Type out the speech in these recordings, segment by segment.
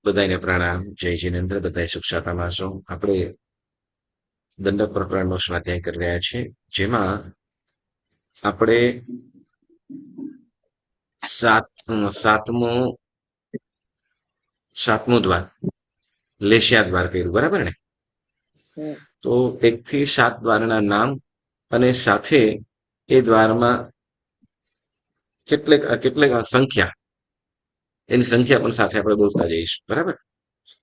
બધાને પ્રણામ. જય જિનેન્દ્ર. બધા સુખ શાંતિમાં છો. આપણે દંડક પ્રકરણનો સ્વાધ્યાય કરી રહ્યા છીએ, જેમાં આપણે સાતમું દ્વાર લેશિયા દ્વાર કર્યું, બરાબર ને? તો 1 થી 7 દ્વારના નામ અને સાથે એ દ્વારમાં કેટલીક સંખ્યા, એની સંખ્યા પણ સાથે આપણે બોલતા જઈશું, બરાબર?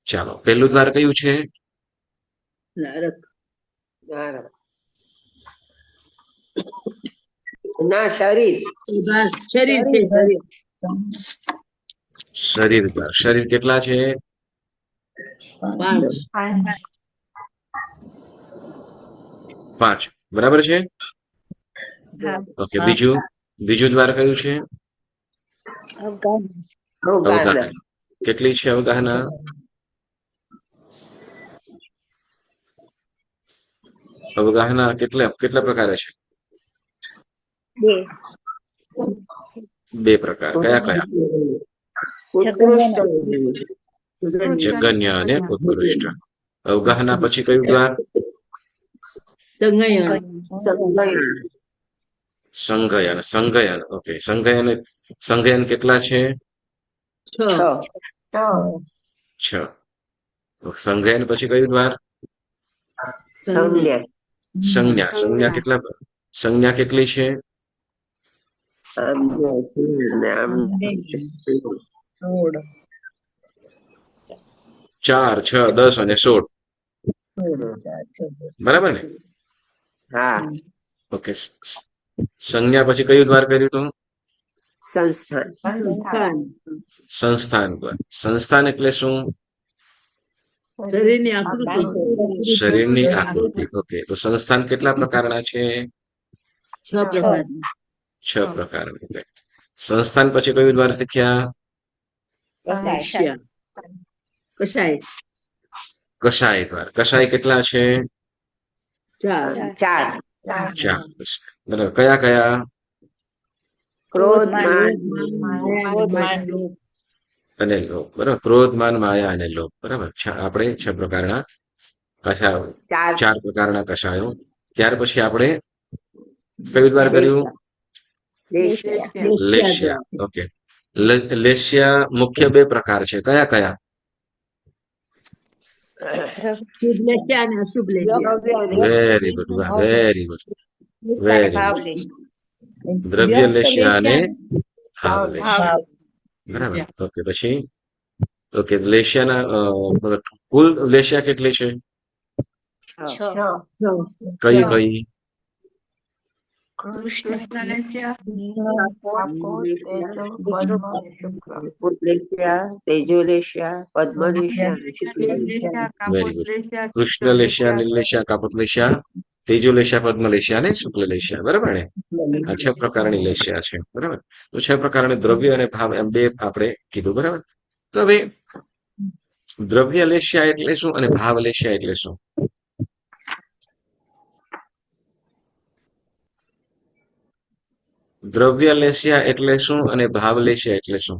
ચાલો, પહેલું દ્વાર કયું છે? ના, શરીર. શરીર દ્વાર. શરીર કેટલા છે? 5. બરાબર છે? ઓકે. બીજું દ્વાર કયું છે? અવગાહના. કેટલી છે અવગાહના? અવગાહના કેટલા પ્રકારે છે? 2 પ્રકાર. કયા? જગન્ય અને ઉત્કૃષ્ટ. અવગાહના પછી કયું દ્વાર? સંઘયન. ઓકે. સંઘયન કેટલા છે? 6. સંઘયન પછી કયું દ્વાર? સંજ્ઞા કેટલી છે? 4, 6, 10 અને 16. બરાબર ને? હા. ઓકે. સંજ્ઞા પછી કયું દ્વાર કર્યું હતું? સંસ્થાન દ્વાર. સંસ્થાન એટલે શું? શરીરની આકૃતિ. ઓકે. તો સંસ્થાન કેટલા પ્રકારના છે? 6 પ્રકારના. સંસ્થાન પછી કયું દ્વાર શીખ્યા? કષાય દ્વાર. કષાય કેટલા છે? 4. બરાબર. કયા? ક્રોધ, માન અને લોભ. બરાબર. ક્રોધ, માન, માયા અને લોભ. બરાબર. આપણે 6 પ્રકારના કષાયો, 4 પ્રકારના કષાયો. ત્યાર પછી આપણે કયું દ્વાર કર્યું? લેશ્યા. ઓકે. લેશ્યા મુખ્ય 2 પ્રકાર છે. કયા? Very good. દ્રવ્ય લેશ્યા અને ભાવ લેશ્યા. બરાબર. ઓકે. પછી લેશ્યાના કુલ લેશ્યા કેટલી છે? કઈ? તેજોલેશિયા, પદ્મલેશિયા, વેરી ગુડ. કૃષ્ણ લેશ્યા, નીલ લેશ્યા, કાપત લેશ્યા, તેજો લેશ્યા, પદ્મ લેશ્યા અને શુક્લ લેશ્યા. બરાબર ને? આ 6 પ્રકારની લેશ્યા છે. બરાબર. તો 6 પ્રકારની દ્રવ્ય અને ભાવ એમ 2 આપણે કીધું. બરાબર. તો હવે દ્રવ્ય લેશ્યા એટલે શું અને ભાવ લેશ્યા એટલે શું? દ્રવ્ય લેશ્યા એટલે શું અને ભાવ લેશ્યા એટલે શું?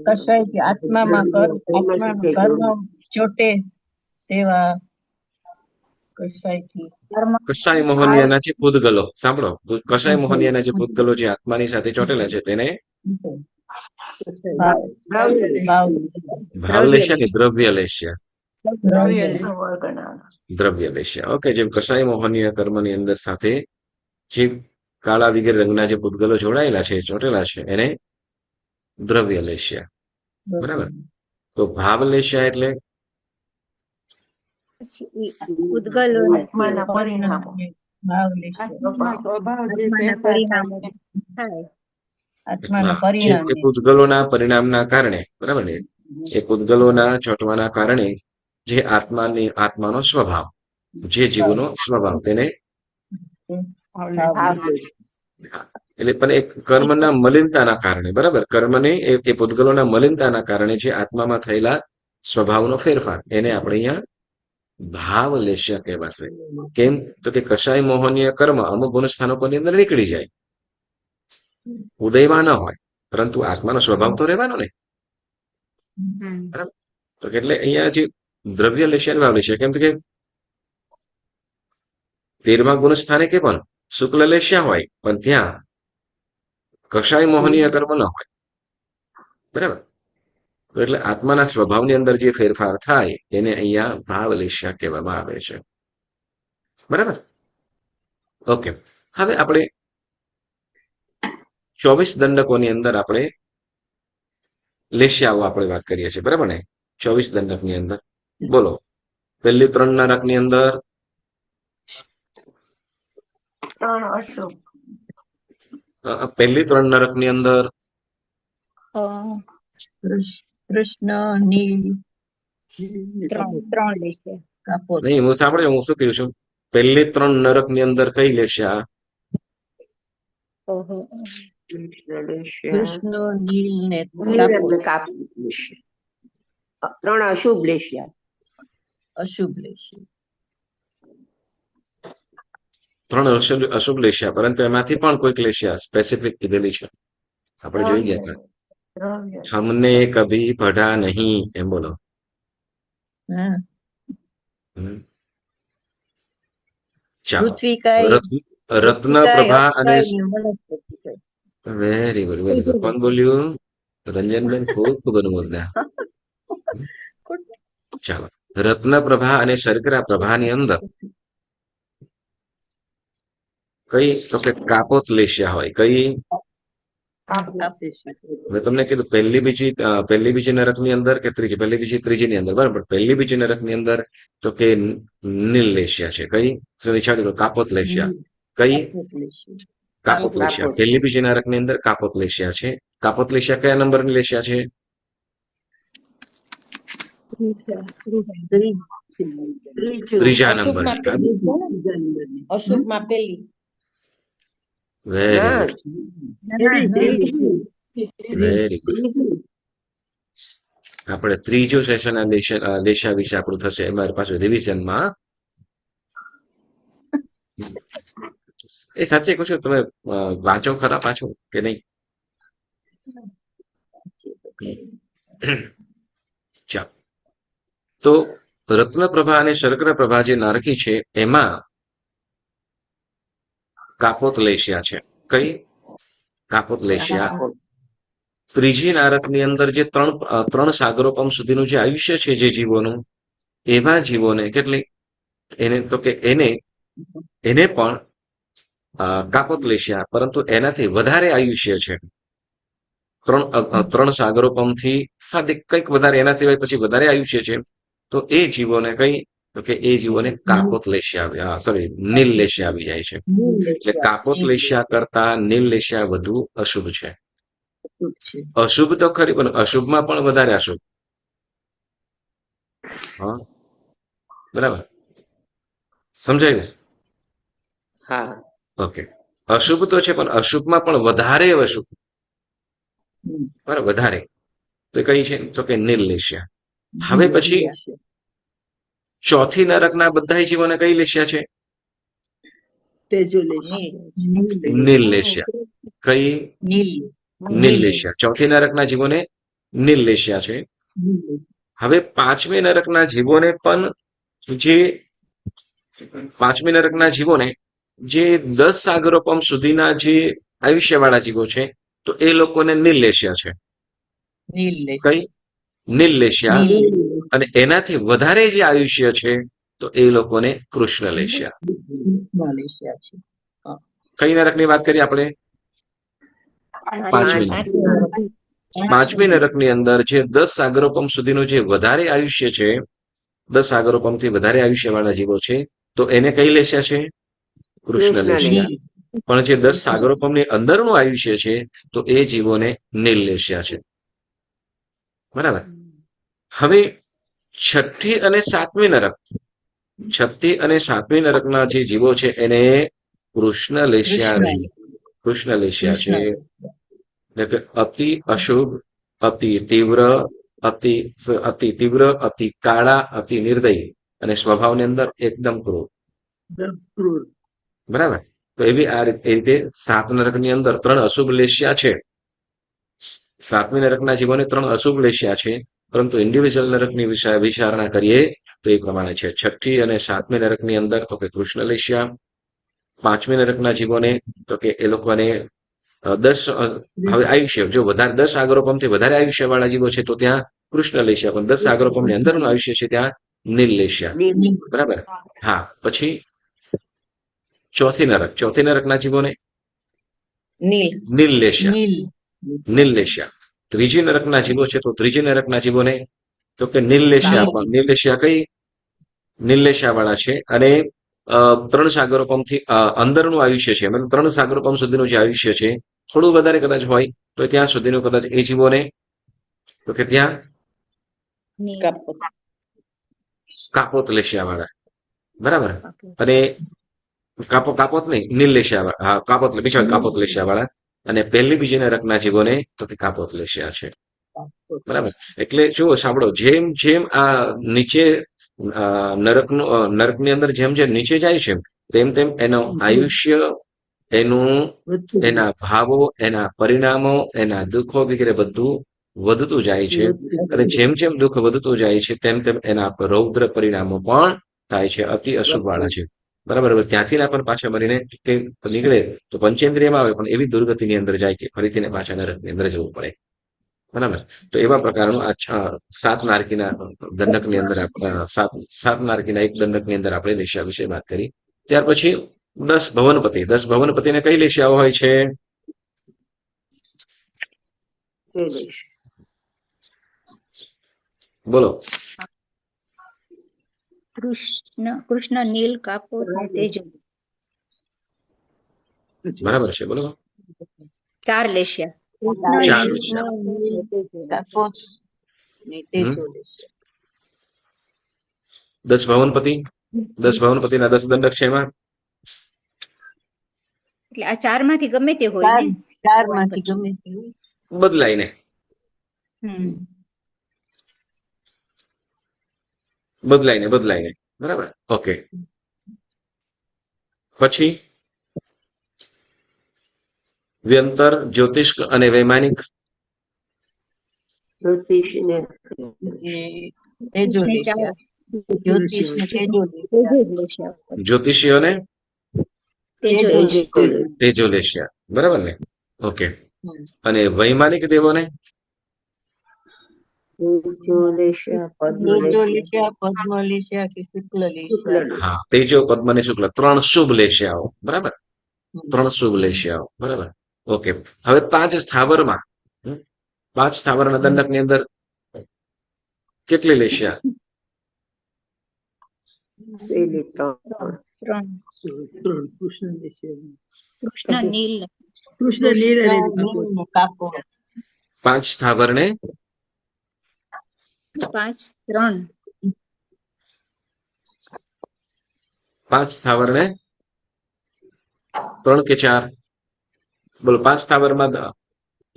કશાયથી આત્મામાં કર્મ ચોટે તેવા કસાય મોહનિયાના જે પૂતગલો, સાંભળો, કસાય મોહનિયાના જે પૂતગલો જે આત્માની સાથે ચોટેલા છે તેને ભાવ લેશ્યા ને દ્રવ્ય લેશ્યા. દ્રવ્ય લેશ્યા. ઓકે. જેમ કસાય મોહનીય કર્મની અંદર સાથે જે કાળા વગેરે રંગના જે પૂતગલો જોડાયેલા છે, ચોટેલા છે, એને દ્રવ્ય લેશ્યા. બરાબર. તો ભાવ લેશ્યા એટલે પૂતગલોના પરિણામના કારણે, બરાબર ને, એ પૂતગલોના ચોંટવાના કારણે જે આત્માનો સ્વભાવ, જે જીવનો સ્વભાવ, તેને એટલે પણ એક કર્મના મલિનતાના કારણે, બરાબર, કર્મને એ પૂતગલોના મલિનતાના કારણે જે આત્મામાં થયેલા સ્વભાવનો ફેરફાર, એને આપણે અહીંયા ભાવ લેશ્યા કહેવાશે. કેમ? તો કે કશાય મોહનીય કર્મ અમુક ગુણસ્થાનકોની અંદર નીકળી જાય, ઉદયમાં ન હોય, પરંતુ આત્માનો સ્વભાવ તો રહેવાનો ને. બરાબર? તો એટલે અહીંયા જે દ્રવ્ય લેશ્યા ભાવ લેશ્યા, કેમ કે 13મા ગુણ સ્થાને કે પણ શુક્લ લેશ્યા હોય, પણ ત્યાં કશાય મોહનીય કર્મ ન હોય. બરાબર? તો એટલે આત્માના સ્વભાવની અંદર જે ફેરફાર થાય એને અહીંયા ભાવ લેશ્યા કહેવામાં આવે છે. બરાબર? ઓકે. હવે આપણે 24 દંડકોની અંદર આપણે લેશ્યાઓ આપણે વાત કરીએ છીએ. બરાબર ને? 24 દંડકની અંદર બોલો. પહેલી 3 નરકની અંદર 3 અશુભ, પહેલી 3 નરકની અંદર કૃષ્ણ, નીલ, 3 લેશે. કાપોત, નહીં, હું સાંભળે હું શું કહ્યું છું. પહેલી 3 નરકની અંદર કઈ લેશ્યા? કૃષ્ણ લેશ્યા, કૃષ્ણ, નીલ ને નીલ કાપોત, અને કાપોત લેશ્યા. 3 અશુભ લેશ્યા. અશુભ લેશે. 3 અશુભ લેશ્યા, પરંતુ એમાંથી પણ કોઈક લેશ્યા સ્પેસિફિક કીધેલી છે. આપણે જોઈ ગયા હતા. દ્રવ્ય. હમને કભી પઢા નહીં, એમ બોલો. હા. હમ. ચાલો. પૃથ્વી કાંઈ રત્ન પ્રભા અને વેરી ગુડ, વેરી ગુડ. કોણ બોલ્યું? રંજનબેન, ખૂબ ખૂબ અનુમોદના. ચાલો. રત્ન પ્રભા અને શર્કરા પ્રભાની અંદર કઈ? તો કે કાપોત લેશ્યા હોય. કઈ? મેં તમને કીધું પહેલી બીજી નરકની અંદર કે ત્રીજી? પહેલી બીજી ત્રીજીની અંદર. બરાબર. પહેલી બીજી નરકની અંદર તો કે નીલ લેશ્યા છે. કઈ? વિચારી લો. કાપોત લેશ્યા. કઈ? કાપોત લેશ્યા. પહેલી બીજી નરકની અંદર કાપોત લેશ્યા છે. કાપોત લેશ્યા કયા નંબરની લેશ્યા છે? ત્રીજા નંબરની. અશુભમાં પેલી. Very good, very good. આપણે ત્રીજો સેશન લેશ્યા વિશે આપણું થશે અમારી પાસે રિવિઝનમાં. એ સાચે કહું છું, તમે વાંચો ખરા પાછું કે નહીં? ચાલો. તો રત્ન પ્રભા અને શર્કર પ્રભા જે નારકી છે એમાં કાપોત લેશ્યા છે. કઈ? કાપોત લેશ્યા. ત્રીજી નારકની અંદર જે 3 સાગરોપમ સુધીનું જે આયુષ્ય છે જે જીવોનું, એવા જીવોને કેટલી? એને તો કે એને પણ કાપોત લેશ્યા, પરંતુ એનાથી વધારે આયુષ્ય છે. 3 સાગરોપમથી સાથે કંઈક વધારે, એના સિવાય પછી વધારે આયુષ્ય છે. તો એ જીવોને કઈ? તો કે એ જીવોને કાપોત લેશ્યા, સોરી, નીલ લેશ્યા આવી જાય છે. એટલે કાપોત લેશ્યા કરતા નીલ લેશ્યા વધુ અશુભ છે. અશુભ તો ખરી, પણ અશુભમાં પણ વધારે અશુભ. હા, બરાબર. સમજાય ને? હા. ઓકે. અશુભ તો છે, પણ અશુભમાં પણ વધારે અશુભ. બરાબર, વધારે. તો કઈ છે? તો કે નીલ લેશ્યા. હવે પછી ચોથી નરકના બધા જીવોને કઈ લેશ્યા છે? નીલ લેશ્યા. કઈ? નીલ લેશ્યા. ચોથી નરકના જીવોને નીલ લેશ્યા છે. હવે પાંચમી નરકના જીવોને પણ પાંચમી નરકના જીવોને જે 10 સાગરોપમ સુધીના જે આયુષ્યવાળા જીવો છે, તો એ લોકોને નીલ લેશ્યા છે. કઈ? નીલ લેશ્યા. અને એનાથી વધારે જે આયુષ્ય છે તો એ લોકોને કૃષ્ણ લેશ્યા. કઈ નરકની વાત કરીએ આપણે? પાંચમી નરકની અંદર જે 10 સાગરોપમ સુધીનું જે વધારે આયુષ્ય છે, 10 સાગરોપમથી વધારે આયુષ્યવાળા જીવો છે, તો એને કઈ લેશ્યા છે? કૃષ્ણ લેશ્યા. પણ જે 10 સાગરોપમની અંદરનું આયુષ્ય છે તો એ જીવોને નીલ લેશ્યા છે. બરાબર. હવે છઠ્ઠી અને સાતમી નરક, છઠ્ઠી અને સાતમી નરકના જે જીવો છે એને કૃષ્ણ લેશ્યા, કૃષ્ણ લેશ્યા છે. એટલે કે અતિ અશુભ, અતિ તીવ્ર, અતિ તીવ્ર, અતિ કાળા, અતિ નિર્દય અને સ્વભાવની અંદર એકદમ ક્રૂર. બરાબર. તો એવી એ રીતે 7 નરકની અંદર 3 અશુભ લેશ્યા છે. સાતમી નરકના જીવોને 3 અશુભ લેશિયા છે, પરંતુ ઇન્ડિવિજ્યુઅલ નરકની વિચારણા કરીએ તો એ પ્રમાણે છે. 6ઠ્ઠી અને 7મી નરકની અંદર તો કે કૃષ્ણ લેશિયા. 5મી નરકના જીવોને તો કે એ લોકોને 10 હવે આયુષ્ય જો વધારે 10 આગરોપમથી વધારે આયુષ્ય વાળા જીવો છે તો ત્યાં કૃષ્ણ લેશિયા, પણ 10 આગરોપમની અંદરનું આયુષ્ય છે ત્યાં નીલ લેશિયા. બરાબર. હા, પછી ચોથી નરકના જીવોને નીલ નીલ લેશિયા, નીલ નીલ લેશિયા. ત્રીજી નરકના જીવો છે તો ત્રીજી નરકના જીવોને તો કે નીલ લેશિયા, પણ નીલ લેશિયા કઈ નીલ લેશિયા વાળા છે, અને 3 સાગરોપમથી અંદરનું આયુષ્ય છે, મતલબ 3 સાગરોપમ સુધીનું જે આયુષ્ય છે થોડું વધારે કદાચ હોય તો ત્યાં સુધીનું કદાચ એ જીવોને તો કે ત્યાં કાપોત લેશિયા વાળા. બરાબર. અને કાપોત નહીં, નીલ લેશિયા, હા કાપોત, બીજા કાપોત લેશિયા વાળા. અને પહેલી બીજી નરકના જીવોને તો કે કાપોત લેશિયા છે. બરાબર. એટલે જુઓ, સાંભળો, જેમ જેમ આ નીચે નરકની અંદર જેમ જેમ નીચે જાય છે તેમ તેમ એનું આયુષ્ય, એના ભાવો, એના પરિણામો, એના દુઃખો વગેરે બધું વધતું જાય છે. અને જેમ જેમ દુઃખ વધતું જાય છે તેમ તેમ એના રૌદ્ર પરિણામો પણ થાય છે, અતિ અશુભ વાળા છે. બરાબર. ત્યાંથી પણ પાછા મરીને કે નીકળે તો પંચેન્દ્રિયમાં આવે, પણ એવી દુર્ગતિની અંદર જાય કે ફરીથી પાછા નરકની અંદર જવું પડે. બરાબર. તો એવા પ્રકારનું આ 7 નારકીના દંડકની અંદર 7 નારકીના એક દંડકની અંદર આપણે લેશિયા વિશે વાત કરી. ત્યાર પછી 10 ભવનપતિ. 10 ભવનપતિને કઈ લેશિયાઓ હોય છે? બોલો. કૃષ્ણ, નીલ, કાપોત અને તેજો. બરાબર છે, બોલો. 4 લેશિયા. 4 લેશિયા. કાપોત ને તેજો લેશિયા. 10 ભવનપતિ. 10 ભવનપતિના 10 દંડક છે એમાં. એટલે આ 4 માંથી ગમે તે હોય ને? 4 માંથી ગમે તે હોય. બદલાઈને બદલાઈને. બરાબર. ઓકે. પછી વ્યંતર, જ્યોતિષ અને વૈમાનિક. જ્યોતિષ ને તેજો લેશિયા. જ્યોતિષ ને તેજો લેશિયા. જ્યોતિષીઓને તેજો લેશિયા. તેજો લેશિયા. બરાબર ને? ઓકે. અને વૈમાનિક દેવોને તેજો લેશિયા, પદ્મ લેશિયા કે શુક્લ લેશિયા. હા, તેજો, પદ્મ અને શુક્લ 3 શુભ લેશિયાઓ. બરાબર. 3 શુભ લેશિયાઓ. બરાબર. ઓકે. હવે 5 સ્થાવરમાં 5 સ્થાવરના દંડકની અંદર કેટલી લેશિયા? 3. કૃષ્ણ, નીલ, કાપોત. 5 સ્થાવરને 5, 3. 5 સ્થાવરને 3 કે 4? બોલો. 5 સ્થાવરમાં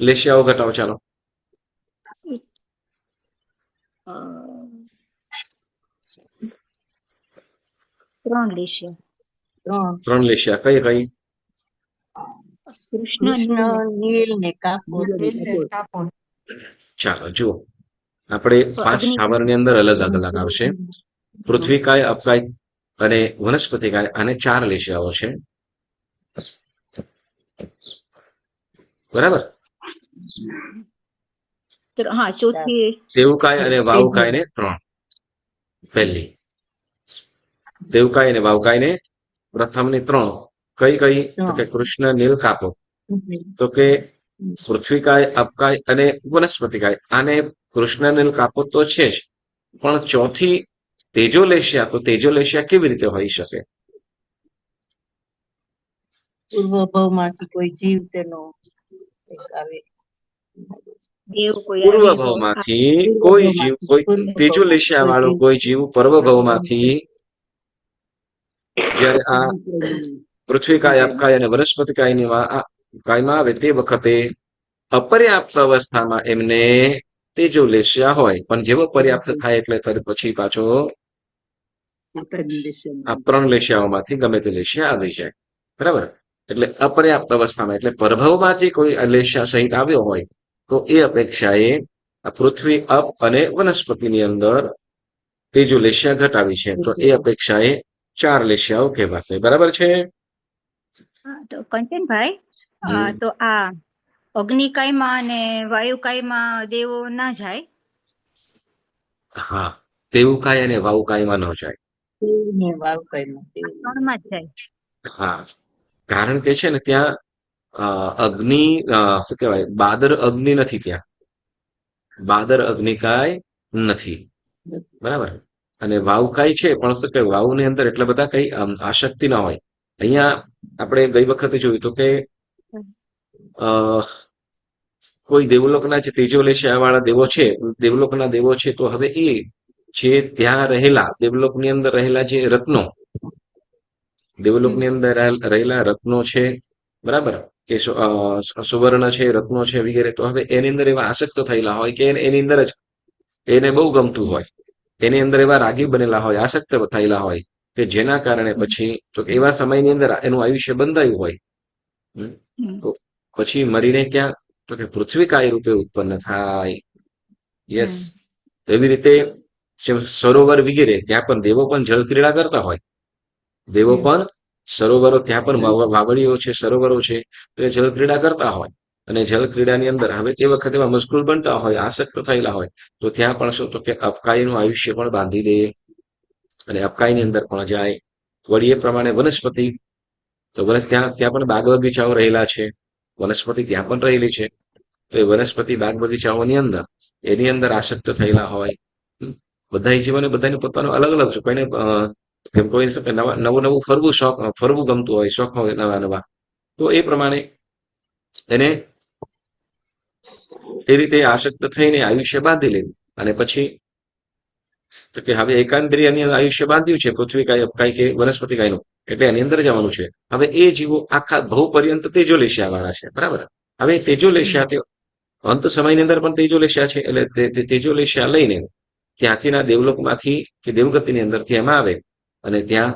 લેશિયાઓ ઘટાડો ચાલો. 3 લેશિયા. 3 લેશિયા. કઈ કઈ? કૃષ્ણ, નીલ ને કાપોત. ચાલો જુઓ, આપણે 5 સ્થાવરની અંદર અલગ અલગ આવશે. પૃથ્વીકાય, અપકાય અને વનસ્પતિકાય, આને 4 લેશિયાઓ છે. બરાબર. હા, ચોથી દેવકાય અને વાવકાય ને 3. પહેલી દેવકાય અને વાવકાય ને પ્રથમની 3. કઈ કઈ? તો કે કૃષ્ણ, નીલ, કાપોત. તો કે પૃથ્વીકાય, અપકાય અને વનસ્પતિકાય, આને કૃષ્ણ, નીલ, કાપોત તો છે જ, પણ ચોથી તેજો લેશિયા, તો તેજો લેશિયા કેવી રીતે હોઈ શકે? પૂર્વભાવમાંથી કોઈ જીવ તેનો આવે. દેવ, કોઈ પૂર્વભાવમાંથી કોઈ જીવ, કોઈ તેજો લેશિયા વાળું કોઈ જીવ પૂર્વભાવમાંથી જ્યારે આ પૃથ્વીકાય, અપકાય અને વનસ્પતિકાયની કાયમાં આવે તે વખતે અપર્યાપ્ત અવસ્થામાં એમને તેજો લેશિયા હોય, પણ જેવો પર્યાપ્ત થાય એટલે પછી પાછો આ 3 લેશિયાઓમાંથી ગમે તે લેશિયા આવી જાય. બરાબર. એટલે અપર્યાપ્ત અવસ્થામાં, એટલે પરભવમાંથી કોઈ લેશિયા સહિત આવ્યો હોય તો તો એ અપેક્ષાએ આ પૃથ્વી અપ અને વનસ્પતિની અંદર ત્રીજું લેશિયા ઘટાવી છે, તો એ અપેક્ષાએ 4 લેશિયાઓ કહેવાશે. બરાબર છે? હા, તો કંચનભાઈ, હમ. તો આ અગ્નિકાયમાં અને વાયુકાયમાં દેવો ના જાય? હા, તેવુકાય અને વાવુકાયમાં ન જાય. ને વાવ કર્યું. આ ત્રણમાં જ જાય. હા, કારણ કે છે ને ત્યાં અગ્નિ શું કહેવાય, બાદર અગ્નિ નથી ત્યાં. બાદર અગ્નિકાય નથી. બરાબર. અને વાવકાય છે, પણ શું કે વાવની અંદર એટલા બધા કઈ આસક્તિ ના હોય. અહીંયા આપણે ગઈ વખતે જોયું તો કે અ કોઈ દેવલોકના જે ત્રીજો લેશિયા વાળા દેવો છે, દેવલોકના દેવો છે, તો હવે એ જે ત્યાં રહેલા દેવલોકની અંદર રહેલા જે રત્નો, દેવલોકની અંદર રહેલા રત્નો છે, બરાબર, કે સુવર્ણ છે, રત્નો છે વગેરે, તો હવે એની અંદર એવા આસક્ત થયેલા હોય કે એની અંદર જ એને બહુ ગમતું હોય, એની અંદર એવા રાગી બનેલા હોય, આસક્ત થયેલા હોય, કે જેના કારણે પછી તો એવા સમયની અંદર એનું આયુષ્ય બંધાયું હોય. તો પછી મરીને ક્યાં, તો કે પૃથ્વી કાય રૂપે ઉત્પન્ન થાય. યસ. એવી રીતે સરોવર વગેરે ત્યાં પણ દેવો પણ જળ ક્રીડા કરતા હોય. દેવો પણ સરોવરો, ત્યાં પણ વાવડીઓ છે, સરોવરો છે, તો એ જળ ક્રીડા કરતા હોય. અને જળ ક્રીડાની અંદર હવે તે વખતે એવા મશગુલ બનતા હોય, આસક્ત થયેલા હોય, તો ત્યાં પણ શું, તો કે અપકાયનું આયુષ્ય પણ બાંધી દે અને અપકાયની અંદર પણ જાય. વળી એ પ્રમાણે વનસ્પતિ, તો ત્યાં પણ બાગ બગીચાઓ રહેલા છે, વનસ્પતિ ત્યાં પણ રહેલી છે. તો એ વનસ્પતિ બાગ બગીચાઓની અંદર એની અંદર આસક્ત થયેલા હોય. બધા જીવોને બધાને પોતાનું અલગ અલગ છે. કોઈને કેમ કોઈ નવું નવું ફરવું ગમતું હોય, શોખ હોય નવા નવા, તો એ પ્રમાણે એને એ રીતે આસક્ત થઈને આયુષ્ય બાંધી લીધું. અને પછી તો કે હવે એકાંદ્રિયની આયુષ્ય બાંધ્યું છે, પૃથ્વી કાય, અપકાય કે વનસ્પતિ કાયનું, એટલે એની અંદર જવાનું છે. હવે એ જીવો આખા બહુ પર્યંત તેજો લેશિયા વાળા છે. બરાબર. હવે તેજો લેશિયા, તે અંત સમયની અંદર પણ તેજો લેશિયા છે, એટલે તેજો લેશિયા લઈને ત્યાંથીના દેવલોકમાંથી કે દેવગતિની અંદરથી એમાં આવે અને ત્યાં,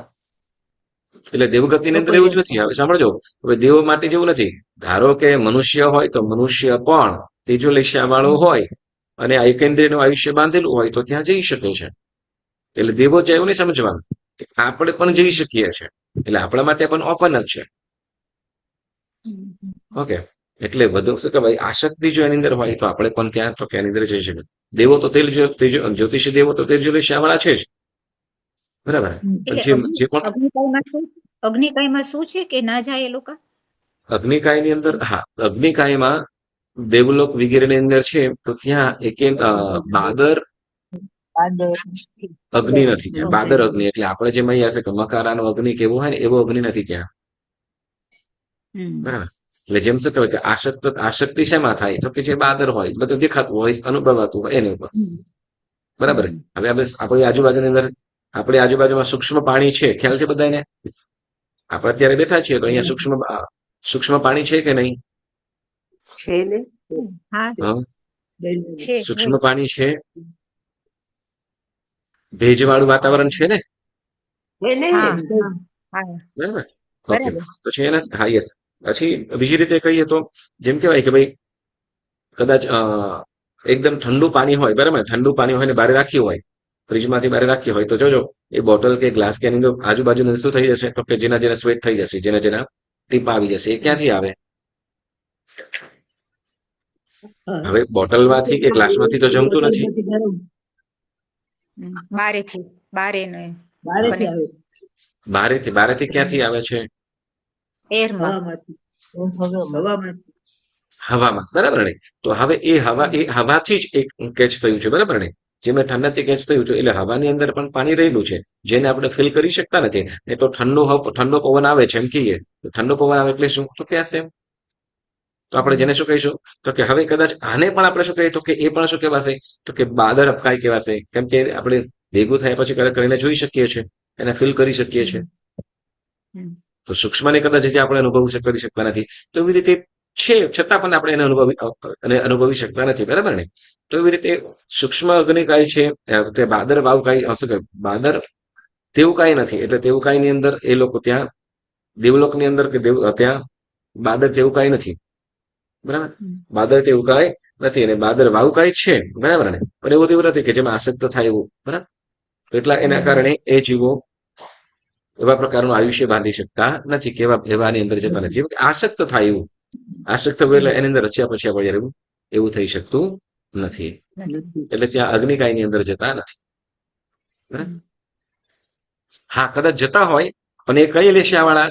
એટલે દેવગતિની અંદર એવું જ નથી. હવે સાંભળજો, હવે દેવો માટે જેવું નથી. ધારો કે મનુષ્ય હોય, તો મનુષ્ય પણ તેજો લેશિયા વાળો હોય અને એકેન્દ્રિયનું આયુષ્ય બાંધેલું હોય, તો ત્યાં જઈ શકે છે. એટલે દેવો જાય એવું નહીં સમજવાનું, આપણે પણ જઈ શકીએ છીએ. એટલે આપણા માટે પણ ઓપન જ છે. ઓકે. એટલે બધું શું કે ભાઈ, આસક્તિ જો એની અંદર હોય, તો આપણે પણ ક્યાં, તો કે એની અંદર જઈ શકીએ. દેવો તો જ્યોતિષી દેવો તો તેજો લેશિયા વાળા છે જ. બરાબર. એટલે જે પણ અગ્નિકાયમાં શું છે કે ના જાય એ લોકો? અગ્નિકાયની અંદર, હા, અગ્નિકાયમાં દેવલોક વગેરેની અંદર છે, તો ત્યાં એક બાદર અગ્નિ નથી ત્યાં. બાદર અગ્નિ એટલે આપણે જેમ અહીંયા છે કે મકારાનો અગ્નિ કેવો હોય ને, એવો અગ્નિ નથી ત્યાં. બરાબર. એટલે જેમ શું કહેવાય કે આસક્તિ શેમાં થાય, તો કે જે બાદર હોય, બધું દેખાતું હોય, અનુભવાતું હોય એની ઉપર. બરાબર. હવે આપણી આજુબાજુની અંદર, આપણી આજુબાજુમાં સૂક્ષ્મ પાણી છે, ખ્યાલ છે બધાને? આપણે અત્યારે બેઠા છીએ તો અહીંયા સૂક્ષ્મ પાણી છે કે નહીં? છે ને? હા, છે. સૂક્ષ્મ પાણી છે, ભેજવાળું વાતાવરણ છે ને? છે ને? હા, હા, બરાબર. ઓકે. બરાબર. તો છે એના, હા, યસ. પછી બીજી રીતે કહીએ તો જેમ કહેવાય કે ભાઈ કદાચ એકદમ ઠંડુ પાણી હોય, બરાબર, ઠંડુ પાણી હોય ને બહાર રાખ્યું હોય, ફ્રીજમાંથી બહાર રાખ્યું હોય, તો જોજો એ બોટલ કે ગ્લાસ કે એની આજુબાજુ શું થઈ જશે, તો કે જેના સ્વેટ થઈ જશે, જેના ટીપા આવી જશે. એ ક્યાંથી આવે? હવે બોટલમાંથી કે ગ્લાસમાંથી તો જમતું નથી. બારેથી, બારેથી ક્યાંથી આવે છે? એરમાં, હવામાં. બરાબર ને? તો હવે એ હવાથી જ એક કેચ થયું છે. બરાબર ને? જે મેં ઠંડાથી કેચ થયું છે, એટલે હવાની અંદર પણ પાણી રહેલું છે, જેને આપણે ફીલ કરી શકતા નથી. એ તો ઠંડો પવન આવે છે એમ કહીએ, ઠંડો પવન આવે એટલે શું, તો કે હશે. તો આપણે જેને શું કહીશું, તો કે હવે કદાચ આને પણ આપણે શું કહીએ, તો કે એ પણ શું કહેવાશે, તો કે બાદર અપકાય કહેવાશે. કેમ કે આપણે ભેગું થયા પછી કરીને જોઈ શકીએ છીએ, એને ફીલ કરી શકીએ છીએ. તો સૂક્ષ્મને કદાચ જે આપણે કરી શકતા નથી, તો એવી રીતે છે, છતાં પણ આપણે એને અનુભવી શકતા નથી. બરાબર ને? તો એવી રીતે સૂક્ષ્મ અગ્નિકાય છે, તે બાદર વાવકાય, શું કે બાદર તેવું કાંઈ નથી. એટલે તેવું કાંઈની અંદર એ લોકો ત્યાં દેવલોકની અંદર કે ત્યાં બાદર તેવું કાંઈ નથી. બરાબર. બાદર તેવું કાંઈ નથી અને બાદર વાવકાય છે, બરાબર ને, પણ એવું એવું નથી કે જેમાં આસક્ત થાય એવું, બરાબર. તો એટલા એના કારણે એ જીવો એવા પ્રકારનું આયુષ્ય બાંધી શકતા નથી કે એવાની અંદર જતા નથી. આસક્ત થાય એવું, આસક્ત હોય એટલે એની અંદર રચ્યા પચ્યા પડ્યા રહેવું એવું થઈ શકતું નથી. એટલે ત્યાં અગ્નિકાયની અંદર જતા નથી, બરાબર. હા, કદાચ જતા હોય પણ એ કઈ લેશિયા વાળા?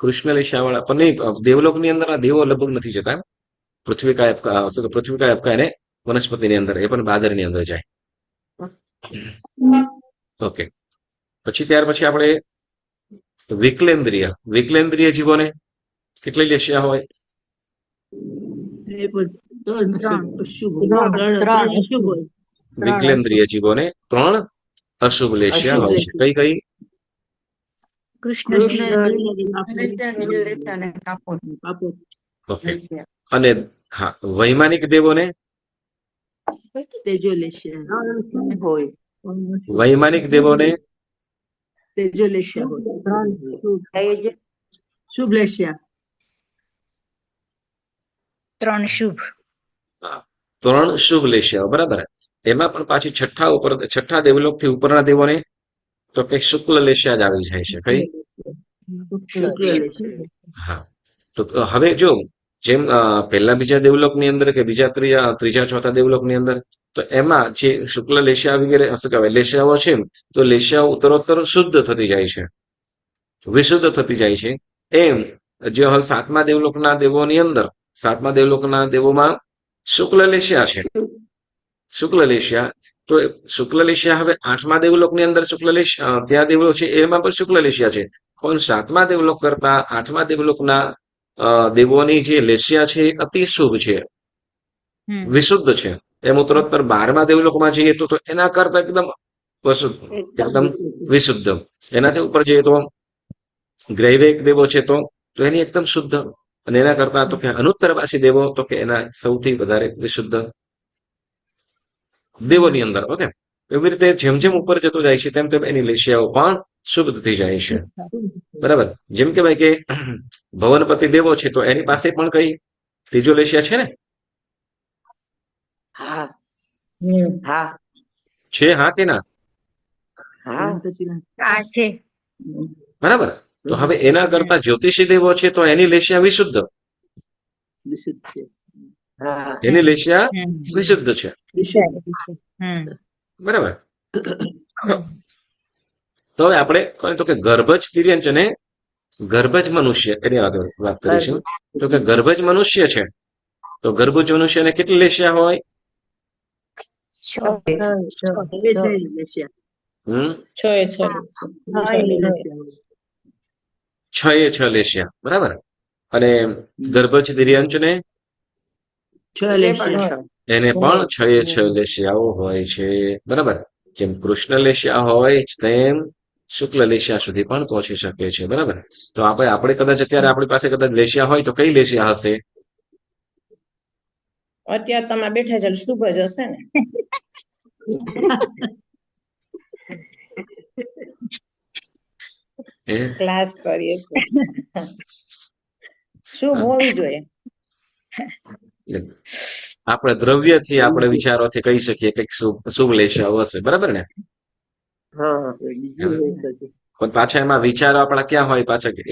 કૃષ્ણ લેશિયા વાળા. પણ નહીં, દેવલોકની અંદર દેવો લગભગ નથી જતા. પૃથ્વી કાય એને વનસ્પતિની અંદર, એ પણ બાદરની અંદર જાય. ઓકે, પછી ત્યાર પછી આપણે વિકલેન્દ્રિય જીવોને કેટલી લેશિયા હોય? વિકલેન્દ્રિય જીવોને 3 અશુભ લેશિયા હોય છે. કઈ કઈ? કૃષ્ણ ઓકે. અને હા, વૈમાનિક દેવોને? વૈમાનિક દેવોને શુભ લેશિયા. 3 શુભ. 3 શુભ લેશિયાઓ, બરાબર. એમાં પણ પાછી છઠ્ઠા દેવલોક થી ઉપરના દેવોને તો કે શુક્લ લેશિયા જ આવી જાય છે. કઈ? હા. તો હવે જો જેમ પહેલા બીજા દેવલોકની અંદર કે બીજા ત્રીજા ચોથા દેવલોકની અંદર, તો એમાં જે શુક્લ લેશિયા વગેરે શું કહેવાય લેશિયાઓ છે, તો લેશિયાઓ ઉત્તરોત્તર શુદ્ધ થતી જાય છે, વિશુદ્ધ થતી જાય છે. એમ જે હવે સાતમા દેવલોકના દેવોમાં શુક્લ લેશિયા છે. શુક્લ લેશિયા, તો શુક્લ લેશિયા હવે 8મા દેવલોકની અંદર શુક્લ લેશિયા ત્યાં દેવો છે એમાં પણ શુક્લ લેશિયા છે. પણ 7મા દેવલોક કરતા 8મા દેવલોકના દેવોની જે લેશિયા છે એ અતિ શુભ છે, વિશુદ્ધ છે. એમ ઉત્તરોત્તર 12મા દેવલોકમાં જઈએ તો એના કરતા એકદમ વિશુદ્ધ. એનાથી ઉપર જઈએ તો ગ્રૈવેક દેવો છે તો એની એકદમ શુદ્ધ. અને એના કરતા તો કે અનુત્તરવાસી દેવો તો કે એના સૌથી વધારે વિશુદ્ધ દેવોની અંદર. ઓકે, એવી રીતે જેમ જેમ ઉપર જતો જાય છે તેમ તેમ એની લેશિયાઓ પણ શુભ થઈ જાય છે, બરાબર. જેમ કહેવાય કે ભવનપતિ દેવો છે તો એની પાસે પણ કઈ ત્રીજો લેશિયા છે ને? છે, હા કે ના? છે, બરાબર. તો હવે એના કરતા જ્યોતિષી દેવો છે તો એની લેશિયા વિશુદ્ધ, એની લેશિયા વિશુદ્ધ છે, બરાબર. તો હવે આપણે કહે તો કે ગર્ભજ તિર્યંચ અને ગર્ભજ મનુષ્ય એની વાત કરીશું. તો કે ગર્ભજ મનુષ્ય છે તો ગર્ભજ મનુષ્યને કેટલી લેશિયા હોય? 6 લેશિયા, બરાબર. અને ગર્ભજ તિર્યંચને એને પણ 6 લેશિયાઓ હોય છે, બરાબર. જેમ કૃષ્ણ લેશિયા હોય તેમ શુક્લ લેશિયા સુધી પણ પહોંચી શકે છે, બરાબર. તો આપણે કદાચ અત્યારે આપણી પાસે કદાચ લેશિયા હોય તો કઈ લેશિયા હશે? અત્યારે તમે બેઠા છો શુભ જ હશે ને? ક્લાસ કરીએ શુભ હોવી જોઈએ. આપણે દ્રવ્યથી આપણે વિચારોથી કહી શકીએ કે શુભ લેશિયાઓ હશે, બરાબર ને. પણ પાછા એમાં વિચારો આપણા ક્યાં હોય પાછા? એ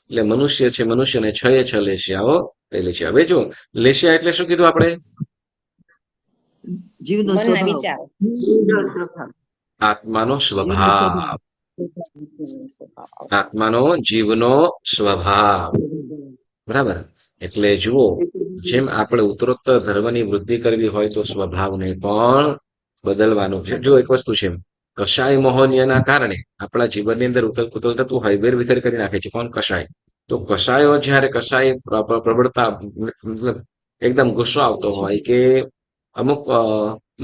એટલે મનુષ્ય છે, મનુષ્યને 6 લેશિયાઓ પહેલી છે. હવે જો લેશિયા એટલે શું કીધું આપણે? આત્માનો સ્વભાવ, આત્માનો જીવનો સ્વભાવ, બરાબર. એટલે જુઓ, જેમ આપણે ઉત્તરોત્તર ધર્મની વૃદ્ધિ કરવી હોય તો સ્વભાવને પણ બદલવાનું છે. જો એક વસ્તુ છે, કષાય મોહનીયના કારણે આપણા જીવનની અંદર ઉથલ થતું હોય, વેરવિખેર કરી નાખે છે. કોણ? કષાય. તો કષાયો જયારે કષાય પ્રબળતા મતલબ એકદમ ગુસ્સો આવતો હોય કે અમુક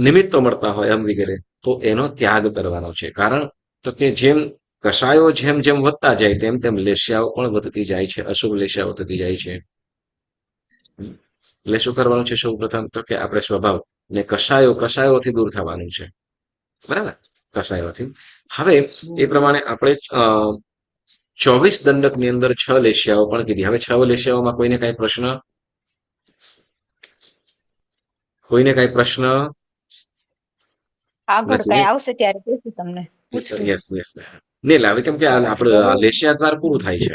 નિમિત્તો મળતા હોય એમ વગેરે, તો એનો ત્યાગ કરવાનો છે. કારણ તો કે જેમ કષાયો જેમ જેમ વધતા જાય તેમ તેમ લેશિયાઓ પણ વધતી જાય છે, અશુભ લેશિયાઓ વધતી જાય છે. એટલે શું કરવાનું છે? સૌ પ્રથમ તો કે આપણે સ્વભાવ ને કષાયોથી દૂર થવાનું છે, બરાબર. કષાયોથી. હવે એ પ્રમાણે આપણે 24 દંડકની અંદર 6 લેશિયાઓ પણ કીધી. હવે 6 લેશિયાઓમાં કોઈને કઈ પ્રશ્ન? કોઈને કઈ પ્રશ્ન આગળ નથી કઈ ને? આવશે ત્યારે કહીશું તમને, પૂછશું. Yes yes. નહીં લાવે કેમ કે આપણે લેશિયા દ્વાર પૂરું થાય છે.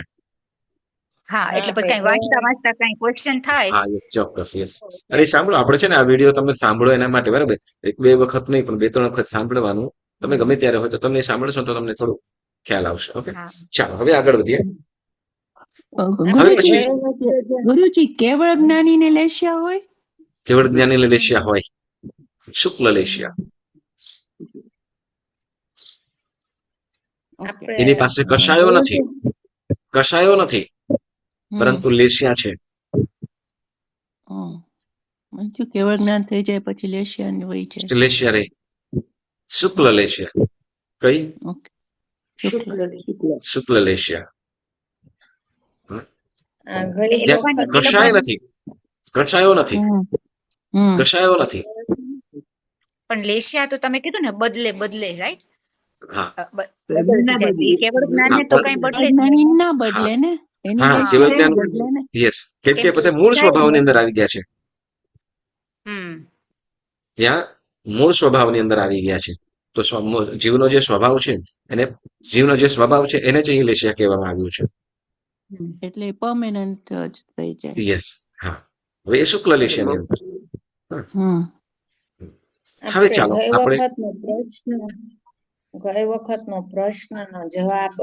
હા, એટલે પછી કઈ વાંચતા વાંચતા કઈ ક્વેશ્ચન થાય. હા યસ, ચોક્કસ. યસ. અરે સાંભળો, આપણે છે ને આ વિડીયો તમે સાંભળો એના માટે, બરાબર? એક બે વખત નહીં પણ 2-3 વખત સાંભળવાનું. તમે ગમે ત્યારે હોય તો તમે સાંભળશો તો તમને થોડું ખ્યાલ આવશે. ઓકે, હા. ચાલો હવે આગળ વધીએ. ગુરુજી, પછી ગુરુજી કેવળ જ્ઞાનીને લેશિયા હોય? કેવળ જ્ઞાની લેશિયા હોય, શુક્લ લેશિયા. આપણે એની પાસે કશાયો નથી, કશાયો નથી, પરંતુ લેશિયા છે. કેવળ જ્ઞાન થઈ જાય પછી લેશિયા હોય છે. લેશિયા રે, શુક્લ લેશિયા. કઈ? શુક્લ લેશિયા. ઘણી ત્યાં વખત કશાય નથી, કશાયો નથી, કશાયો નથી. પણ લેશિયા તો તમે કીધું ને બદલે બદલે, રાઈટ? હા કેવળ જ્ઞાનને તો કઈ બદલે જ નહીં. જ્ઞાની ના બદલે ને, એની હા, લેશિયા કેવળ જ્ઞાન. બદલે ને. યસ, કેમ કે બધા મૂળ સ્વભાવની અંદર આવી ગયા છે. હમ ત્યાં મૂળ સ્વભાવની અંદર આવી ગયા છે. તો જીવનો જે સ્વભાવ છે એને, જીવનો જે સ્વભાવ છે એને જ અહીં લેશિયા કહેવામાં આવ્યું છે. એટલે પરમેનન્ટ જ થઈ જાય. યસ. હા, હવે એ શુક્લ લેશિયાની અંદર. હવે આપણે ચાલો ગઈ આપણે વખતનો પ્રશ્નનો જવાબ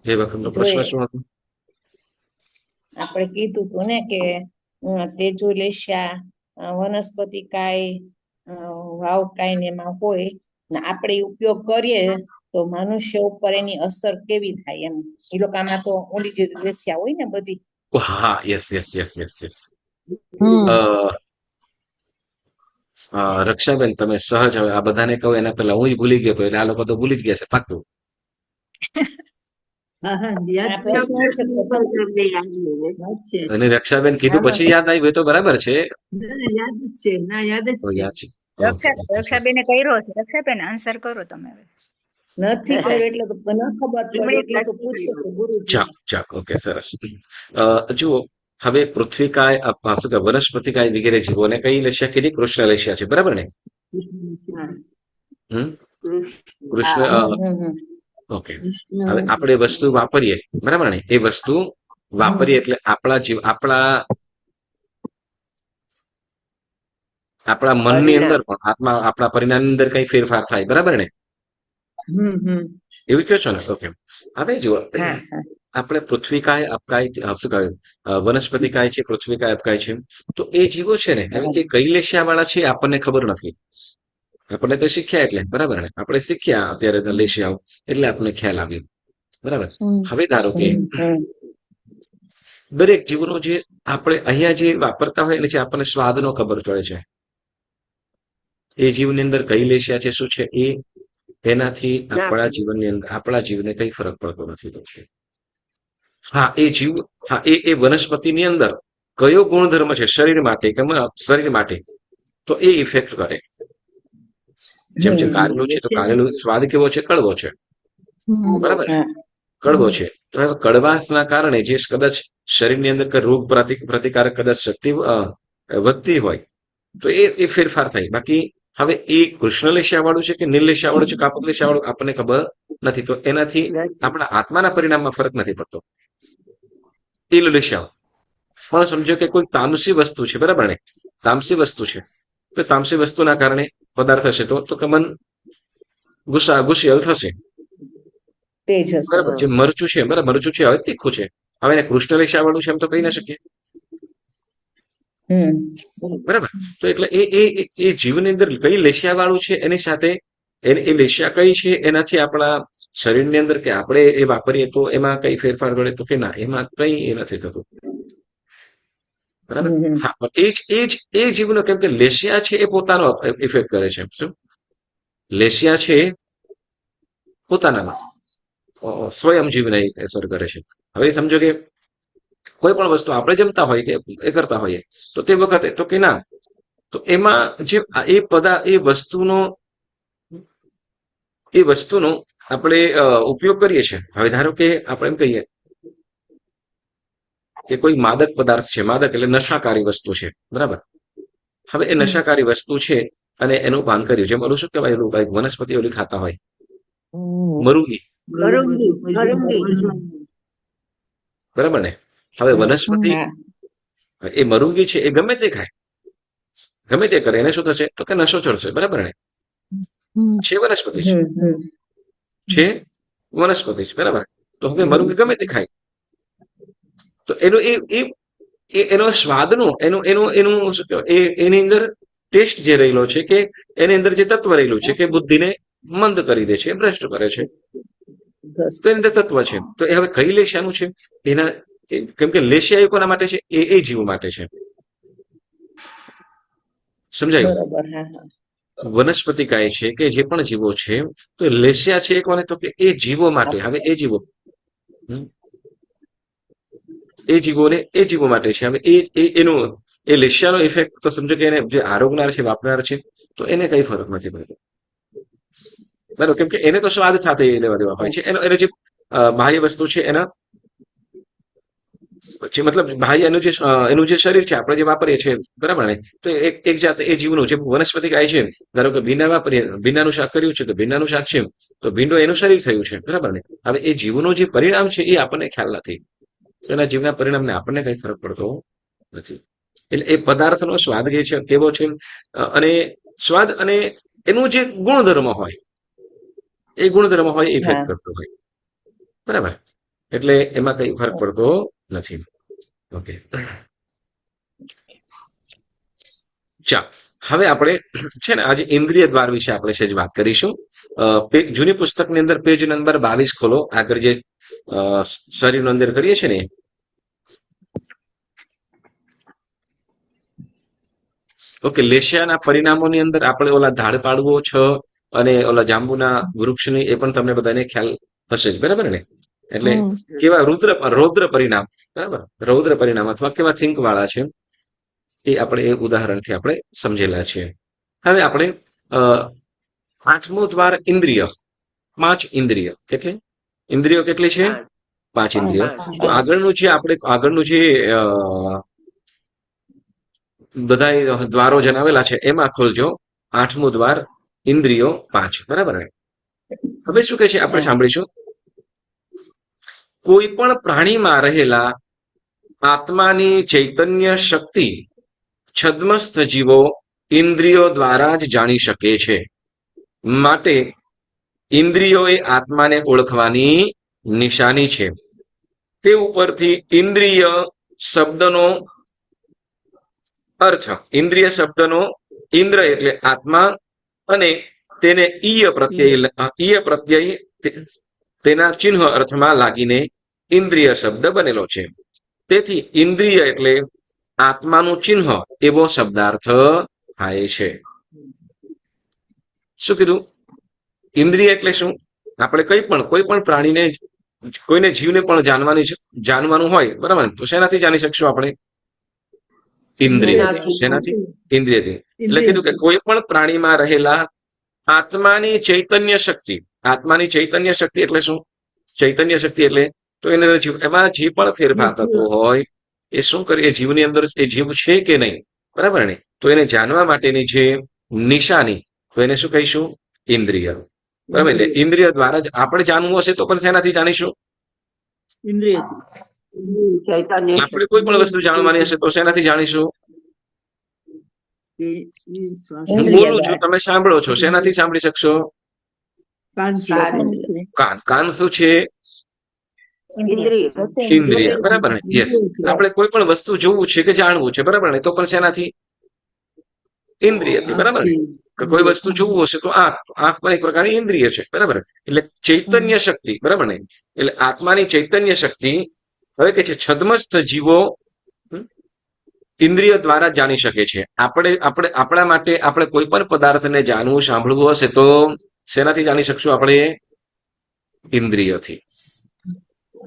જે વખતનો પ્રશ્ન જોઈએ. શું હતો? આપણે કીધું હતું ને કે તેજો લેશિયા વનસ્પતિ કાય વાવ કાય ને એમાં હોય ને આપણે ઈ ઉપયોગ કરીએ તો મનુષ્ય ઉપર એની અસર કેવી થાય એમ. એ લોકોમાં તો ઓલી જે લેશિયા હોય ને બધી. હા, yes yes yes yes yes. Rakshaben, તમે સહજ હવે આ બધાને કહો એના પહેલા હું ભૂલી ગયો તો એટલે આ લોકો તો ભૂલી જ ગયા છે પાક્કું. અને રક્ષાબેન કીધું પછી યાદ આવ્યું એ તો બરાબર છે. યાદ છે. રક્ષાબેને કર્યો છે. રક્ષાબેન આન્સર કરો તમે હવે. નથી કર્યું એટલે તો ન ખબર પડે એટલે તો પૂછ્યું છે ગુરુજી. ચાલો ચાલો, ઓકે, સરસ. જુઓ, હવે પૃથ્વીકાય, શું કે વનસ્પતિકાય વગેરે જીવોને કઈ લેશિયા કીધી? કૃષ્ણ લેશિયા છે, બરાબર ને? કૃષ્ણ. ઓકે, હવે આપણે વસ્તુ વાપરીએ, બરાબર ને? એ વસ્તુ વાપરીએ એટલે આપણા મનની અંદર પણ આપણા પરિણામની અંદર કઈ ફેરફાર થાય, બરાબર ને? એવું કહો છો ને? ઓકે, હવે જુઓ, આપણે પૃથ્વીકાય, અપકાય, શું કહ્યું? વનસ્પતિકાય છે, પૃથ્વીકાય, અપકાય છે. તો એ જીવો છે ને, હવે એ કઈ લેશિયા વાળા છે આપણને ખબર નથી. આપણે તો શીખ્યા એટલે, બરાબર ને? આપણે શીખ્યા અત્યારે લેશિયાઓ એટલે આપણને ખ્યાલ આવ્યો, બરાબર? હવે ધારો કે દરેક જીવનો જે આપણે અહીંયા જે વાપરતા હોય એટલે જે આપણને સ્વાદનો ખબર પડે છે, એ જીવની અંદર કઈ લેશિયા છે, શું છે એ, એનાથી આપણા જીવને કઈ ફરક પડતો નથી. હા, એ જીવ, હા, એ વનસ્પતિની અંદર કયો ગુણધર્મ છે શરીર માટે તો એ ઇફેક્ટ કરે. જેમ છે કારેલું છે, તો કારેલું સ્વાદ કેવો છે? કડવો છે, બરાબર? કડવો છે. તો કડવાશના કારણે જે કદાચ શરીરની અંદર રોગ પ્રતિકારક કદાચ શક્તિ વધતી હોય તો એ ફેરફાર થાય. બાકી હવે એ કૃષ્ણ લેશિયા વાળું છે કે નીલ લેશિયા વાળું છે, કાપડ લેશિયા વાળું, આપણને ખબર નથી. તો એનાથી આપણા આત્માના પરિણામમાં ફરક નથી પડતો. એ લેશિયા પણ સમજો કે કોઈ તામસી વસ્તુ છે, બરાબર ને? તામસી વસ્તુ છે, તો તામસી વસ્તુના કારણે પદાર્થ હશે તો કે મન ગુસ્સેલ થશે, બરાબર? જે મરચું છે, બરાબર, મરચું છે હવે તીખું છે, હવે એને કૃષ્ણ લેશિયા વાળું છે એમ તો કહી ના શકીએ, બરાબર? તો એટલે એ જીવની અંદર કઈ લેશિયા વાળું છે એની સાથે એ લેશિયા કઈ છે એનાથી આપણા શરીરની અંદર કે આપણે એ વાપરીએ તો એમાં કઈ ફેરફાર પડે તો કે ના, એમાં કઈ એ નથી થતું, બરાબર? હા, પણ એ જીવનો, કેમ કે લેશિયા છે એ પોતાનો ઇફેક્ટ કરે છે. શું લેશિયા છે પોતાનામાં સ્વયં જીવને અસર કરે છે. હવે સમજો કે કોઈ પણ વસ્તુ આપણે જમતા હોય કે એ કરતા હોઈએ તો તે વખતે તો કે ના, તો એમાં જે એ વસ્તુનો આપણે ઉપયોગ કરીએ છીએ. હવે ધારો કે આપણે એમ કહીએ કે કોઈ માદક પદાર્થ છે, માદક એટલે નશાકારી વસ્તુ છે, બરાબર. હવે એ નશાકારી વસ્તુ છે અને એનું પાન કર્યું, જેમ ઓલું શું કહેવાય, એનું કઈક વનસ્પતિ ઓલી ખાતા હોય, મરુંગી, બરાબર ને. હવે વનસ્પતિ, હા એ મરુંગી છે, એ ગમે તે ખાય, ગમે તે કરે, એને શું થશે, તો કે નશો ચડશે, બરાબર ને. છે વનસ્પતિ છે, છે વનસ્પતિ છે, બરાબર. તો હવે મરુંગી ગમે તે ખાય, તો એનું એનો સ્વાદનો એનું એનું એનું શું કહેવાય, એની અંદર ટેસ્ટ જે રહેલો છે, કે એની અંદર જે તત્વ રહેલું છે કે બુદ્ધિને મંદ કરી દે છે, ભ્રષ્ટ કરે છે, તો એની અંદર તત્વ છે. તો એ હવે કઈ લેશિયાનું છે? એના કેમ કે લેશિયા એ કોના માટે છે? એ જીવ માટે છે. સમજાયું? બરોબર. હા હા વનસ્પતિ કહે છે કે જે પણ જીવો છે, તો લેશિયા છે એ કોને? તો કે એ જીવો માટે. હવે એ જીવો, એ જીવો માટે છે. હવે એનું એ લેશિયાનો ઇફેક્ટ તો સમજો કે એને જે આરોગનાર છે, વાપરનાર છે, તો એને કઈ ફરક નથી પડતો, બરાબર. કેમ કે એને તો સ્વાદ સાથે લેવા દેવા હોય છે. એનો જે બાહ્ય વસ્તુ છે, એના મતલબ બાહ્ય એનું જે શરીર છે, આપણે જે વાપરીએ છીએ, બરાબર ને. તો એક જાત એ જીવનું જે વનસ્પતિ ગાય છે, ધારો કે ભીંડા વાપરીએ, ભીંડાનું શાક કર્યું છે, તો ભીંડાનું શાક છે, તો ભીંડો એનું શરીર થયું છે, બરાબર ને. હવે એ જીવનું જે પરિણામ છે એ આપણને ખ્યાલ નથી, એના જીવના પરિણામને આપણને કઈ ફરક પડતો નથી. એટલે એ પદાર્થનો સ્વાદ જે છે કેવો છે, અને સ્વાદ અને એનું જે ગુણધર્મ હોય, એ ગુણધર્મ હોય એ ઇફેક્ટ કરતો હોય, બરાબર. એટલે એમાં કઈ ફરક પડતો નથી. ઓકે, ચાલો હવે આપણે છે ને આજે ઇન્દ્રિય દ્વાર વિશે આપણે સેજ વાત કરીશું. જૂની પુસ્તકની અંદર પેજ નંબર 22 ખોલો, આગળ જે શરીરનો અંદર કરીએ છીએ ને. ઓકે, લેશિયાના પરિણામોની અંદર આપણે ઓલા ધાડપાડવો છ અને ઓલા જાંબુના વૃક્ષની એ પણ તમને બધાને ખ્યાલ હશે જ, બરાબર ને. એટલે કેવા રૌદ્ર પરિણામ, બરાબર, રૌદ્ર પરિણામ અથવા કેવા થિંક વાળા છે, એ આપણે એ ઉદાહરણથી આપણે સમજેલા છીએ. હવે આપણે 8મું દ્વાર ઇન્દ્રિય. 5 ઇન્દ્રિય. કેટલી ઇન્દ્રિયો? કેટલી છે? 5 ઇન્દ્રિયો. તો આગળનું જે બધા દ્વારો જણાવેલા છે એમાં ખોલજો 8મું દ્વાર ઇન્દ્રિયો 5, બરાબર ને. હવે શું કહે છે આપણે સાંભળીશું. કોઈ પણ પ્રાણીમાં રહેલા આત્માની ચૈતન્ય શક્તિ છદ્મસ્થ જીવો ઇન્દ્રિયો દ્વારા જ જાણી શકે છે. માટે ઇન્દ્રિયો એ આત્માને ઓળખવાની નિશાની છે. તે ઉપરથી ઇન્દ્રિય શબ્દનો અર્થ, ઇન્દ્રિય શબ્દનો ઇન્દ્ર એટલે આત્મા અને તેને ઈય પ્રત્યય તેના ચિહ્ન અર્થમાં લાગીને ઇન્દ્રિય શબ્દ બનેલો છે. તેથી ઇન્દ્રિય એટલે આત્માનું ચિહ્ન એવો શબ્દાર્થ થાય છે. શું કીધું? ઇન્દ્રિય એટલે શું? આપણે કોઈ પણ પ્રાણીને, કોઈને જીવને પણ જાણવાનું હોય, બરાબર, તો શેનાથી જાણી શકશું આપણે? ઇન્દ્રિયથી. શેનાથી? ઇન્દ્રિયથી. એટલે કીધું કે કોઈ પણ પ્રાણીમાં રહેલા આત્માની ચૈતન્ય શક્તિ. આત્માની ચૈતન્ય શક્તિ એટલે શું? ચૈતન્ય શક્તિ એટલે તો એમાં જે પણ ફેરફાર થતો હોય એ શું કરે, એ જીવની અંદર એ જીવ છે કે નહીં, બરાબર ને, તો એને જાણવા માટેની જે નિશાની, તો એને શું કહીશું? ઇન્દ્રિય. બરાબર. એટલે ઇન્દ્રિય દ્વારા જ આપણે જાણવું હશે તો પણ શેનાથી જાણીશું? આપણે કોઈ પણ વસ્તુ જાણવાની હશે તો શેનાથી જાણીશું? હું બોલું છું, તમે સાંભળો છો, શેનાથી સાંભળી શકશો? કાન શું છે? ઇન્દ્રિય, બરાબર ને. યસ. આપણે કોઈ પણ વસ્તુ જોવું છે કે જાણવું છે, બરાબર ને, તો પણ શેનાથી? ઇન્દ્રિયથી, બરાબર ને. કોઈ વસ્તુ જોવું હશે તો આંખ પણ એક પ્રકારની ઇન્દ્રિય છે, બરાબર. એટલે ચૈતન્ય શક્તિ, બરાબર ને. એટલે આત્માની ચૈતન્ય શક્તિ હવે કે છે છદ્મસ્થ જીવો ઇન્દ્રિય દ્વારા જાણી શકે છે. આપણા માટે આપણે કોઈ પણ પદાર્થને જાણવું, સાંભળવું હશે તો શેનાથી જાણી શકશું આપણે? ઇન્દ્રિયથી.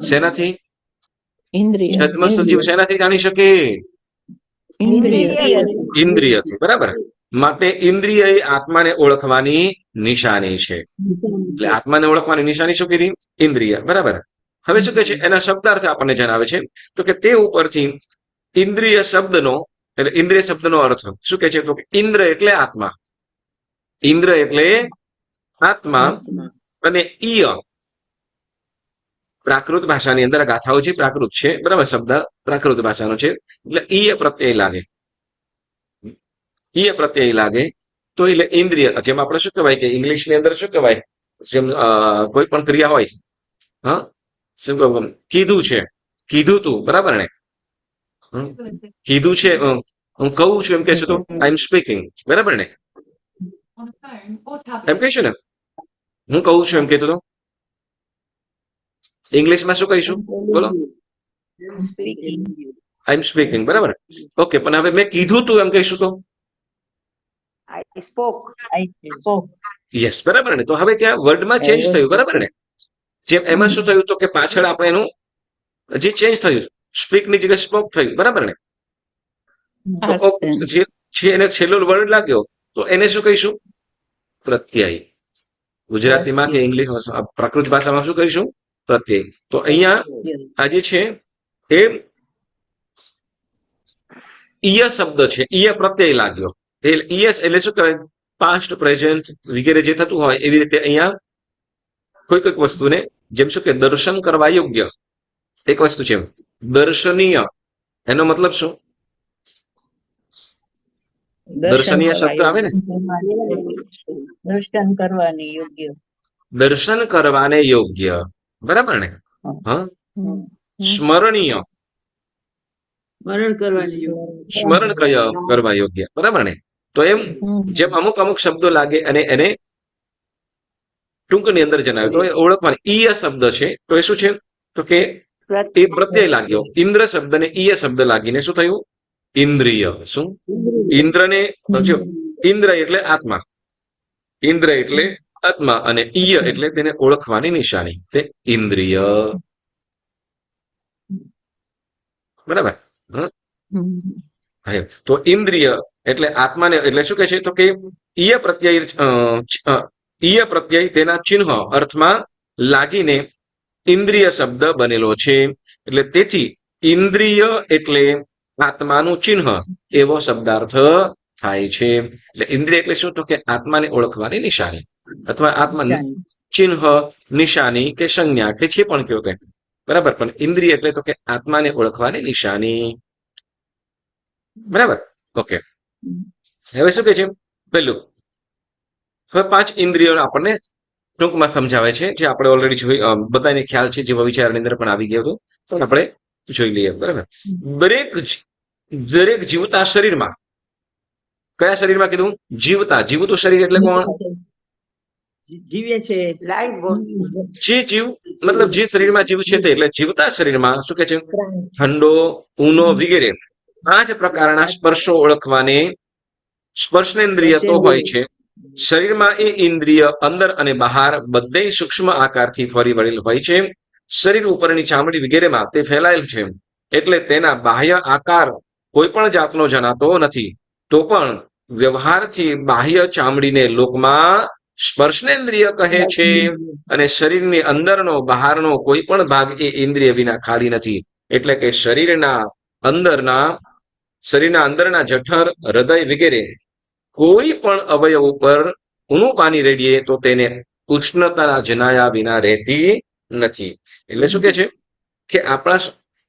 શેનાથી? છદ્મસ્થ જીવ શેનાથી જાણી શકે? ઇન્દ્રિયથી, બરાબર. માટે ઇન્દ્રિય એ આત્માને ઓળખવાની નિશાની છે. એટલે આત્માને ઓળખવાની નિશાની શું કીધી? ઇન્દ્રિય. બરાબર. હવે શું કહે છે? એના શબ્દાર્થ આપણને જણાવે છે તો કે તે ઉપરથી ઇન્દ્રિય શબ્દનો એટલે ઇન્દ્રિય શબ્દનો અર્થ શું કહે છે? તો કે ઇન્દ્ર એટલે આત્મા, ઇન્દ્ર એટલે આત્મા, અને ઈય પ્રાકૃત ભાષાની અંદર આ ગાથાઓ છે પ્રાકૃત છે, બરાબર, શબ્દ પ્રાકૃત ભાષાનો છે એટલે ઈય પ્રત્યય લાગે, ઈય પ્રત્યય લાગે તો એટલે ઇન્દ્રિય. જેમ આપણે શું કહેવાય કે ઇંગ્લિશની અંદર શું કહેવાય, જેમ કોઈ પણ ક્રિયા હોય, હા, શું કહું, કીધું છે, કીધું તું, બરાબર ને, કીધું છે, હું કહું છું એમ કહેશું તો આઈ એમ સ્પીકિંગ, બરાબર ને, એમ કહીશું ને, હું કહું છું એમ કહેતો તો ઇંગ્લિશમાં શું કહીશું? બોલો, આઈ એમ સ્પીકિંગ, બરાબર. ઓકે, પણ હવે મેં કીધું તું એમ કહીશું તો I spoke. યસ, બરાબર ને. તો હવે ત્યાં વર્ડમાં ચેન્જ થયું, બરાબર ને. જેમ એમાં શું થયું તો કે પાછળ આપણે એનું જે ચેન્જ થયું, સ્પીક ની જગ્યાએ સ્પોક થયું, બરાબર ને. તો જે છે એને છેલ્લો વર્ડ લાગ્યો તો એને શું કહીશું? પ્રત્યય. ગુજરાતીમાં કે ઇંગ્લિશમાં પ્રાકૃત ભાષામાં શું કહીશું? પ્રત્યય. તો અહીંયા આ જે છે એ ઈય શબ્દ છે, ઈય પ્રત્યય લાગ્યો. ઈયસ એટલે શું કહેવાય? પાસ્ટ, પ્રેઝન્ટ વગેરે જે થતું હોય એવી રીતે અહીંયા કોઈક વસ્તુને જેમ શું કે દર્શન કરવા યોગ્ય એક વસ્તુ છે, દર્શનીય. એનો મતલબ શું? દર્શનીય શબ્દ આવે ને, દર્શન કરવાની યોગ્ય. દર્શન કરવાને યોગ્ય, બરાબર ને. હા, સ્મરણીય, સ્મરણ કરવા યોગ્ય, બરાબર ને. તો એમ જેમ અમુક અમુક શબ્દો લાગે અને એને ટૂંકની અંદર જણાવે તો એ ઓળખવાની. ઈય શબ્દ છે તો એ શું છે તો કે એ પ્રત્યય લાગ્યો. ઇન્દ્ર શબ્દને ઈય શબ્દ લાગીને શું થયું? ઇન્દ્રિય. શું? ઇન્દ્રને ઇન્દ્ર એટલે આત્મા, ઇન્દ્ર એટલે આત્મા, અને ઈય એટલે તેને ઓળખવાની નિશાની, તે ઇન્દ્રિય, બરાબર. તો ઇન્દ્રિય એટલે આત્માને એટલે શું કહે છે તો કે ઈય પ્રત્યય તેના ચિહ્ન અર્થમાં લાગીને ઇન્દ્રિય શબ્દ બનેલો છે. એટલે તેથી ઇન્દ્રિય એટલે આત્માનું ચિહ્ન એવો શબ્દાર્થ થાય છે. એટલે ઇન્દ્રિય એટલે શું તો કે આત્માને ઓળખવાની નિશાની અથવા આત્મા ચિહ્ન, નિશાની કે સંજ્ઞા કે છે પણ કયો તે, બરાબર. પણ ઇન્દ્રિય એટલે તો કે આત્માને ઓળખવાની નિશાની, બરાબર. ઓકે, હવે શું કે છે? પહેલું, હવે 5 ઇન્દ્રિયો આપણને ટૂંકમાં સમજાવે છે જે આપણે ઓલરેડી જોઈ, બધાને ખ્યાલ છે, જેવા વિચારની અંદર પણ આવી ગયો હતો, પણ આપણે જોઈ લઈએ, બરાબર. દરેક જીવતા શરીરમાં, કયા શરીરમાં કીધું? જીવતા. જીવતું શરીર એટલે કોણ? જીવે છે, જે જીવ મતલબ જે શરીરમાં જીવ છે તે, એટલે જીવતા શરીરમાં શું કે છે? ઠંડો, ઊનો વગેરે 8 પ્રકારના સ્પર્શો ઓળખવાને સ્પર્શનેન્દ્રિય તો હોય છે. શરીરમાં એ ઇન્દ્રિય અંદર અને બહાર બધે સૂક્ષ્મ આકારથી ફરી વળેલ હોય છે. શરીર ઉપરની ચામડી વગેરેમાં તે ફેલાયેલ છે, એટલે તેના બાહ્ય આકાર કોઈ પણ જાતનો જણાતો નથી. તો પણ વ્યવહારથી બાહ્ય ચામડીને લોકમાં સ્પર્શનેન્દ્રિય કહે છે, અને શરીરની અંદરનો બહારનો કોઈ પણ ભાગ એ ઇન્દ્રિય વિના ખાલી નથી. એટલે કે શરીરના અંદરના જઠર, હૃદય વગેરે કોઈ પણ અવયવ ઉપર ઊનું પાણી રેડીએ તો તેને ઉષ્ણતા જણાયા વિના રહેતી નથી. એટલે શું કે છે કે આપણા